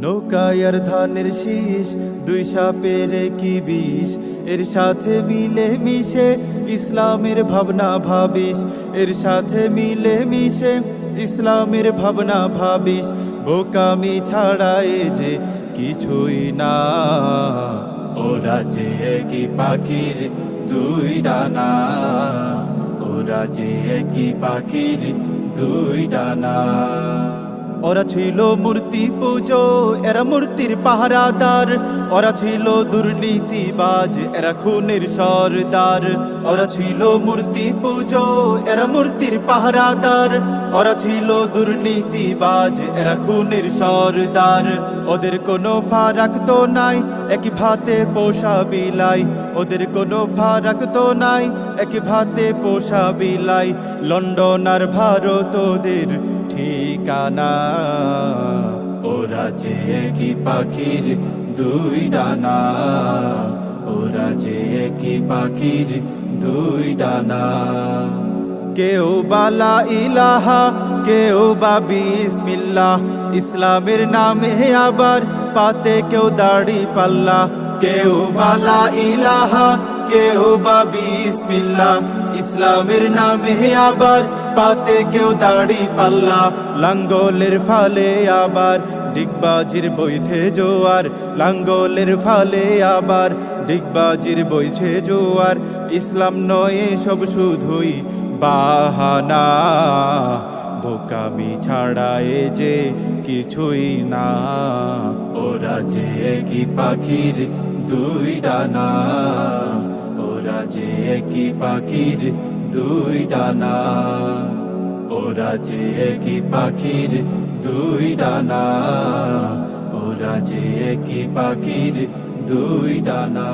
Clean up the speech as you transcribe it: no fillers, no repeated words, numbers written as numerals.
নৌকায় আর ধানের শীষ, দুই সাপের কি বিষ, এর সাথে মিলে মিশে ইসলামের ভাবনা ভাবিস, এর সাথে মিলে মিশে ইসলামের ভাবনা ভাবিস। বোকামি ছাড়া এ যে কিছুই না, ওরা যে একই পাখির দুই ডানা, ওরা যে একই পাখির দুই ডানা। ওরা ছিল মূর্তি পুজো, এরা মূর্তির পাহারাদার। ওরা ছিল দুর্নীতিবাজ, এরা খুনের সরদার। ওরা ছিল মূর্তি পুজো, এরা মূর্তির পাহারাদার। ওরা ছিল দুর্নীতিবাজ, এরা খুনের সরদার। ওদের কোনো ফারাক তো নাই, একই ভাতে পোষা বিলাই। ওদের কোনো ফারাক তো নাই, একই ভাতে পোষা বিলাই। লন্ডন আর ভারত ওদের ঠিকানা, ওরা যে একই পাখির দুই ডানা, ওরা যে একই পাখির দুই ডানা। কেউ বালা ইলাহা, কেউ বা বিসমিল্লাহ, ইসলামের নামে আবার পাতে কেউ দাড়ি পাল্লা। কেউ বালা ইলাহা, কেউ বা বিসমিল্লাহ, ইসলামের নামে আবার পাতে কেউ দাড়ি পাল্লা। লাঙ্গলের ফালে আবার ডিগবাজির বইছে জোয়ার, লাঙ্গলের ফালে আবার ডিগবাজির বইছে জোয়ার। ইসলাম নয় সব শুধুই বাহানা, বোকামি ছাড়া এ যে কিছুই না। ওরা যে একই পাখির দুই ডানা, ওরা যে একই পাখির দুই ডানা, ওরা যে একই পাখির দুই ডানা, ওরা যে একই পাখির দুই ডানা।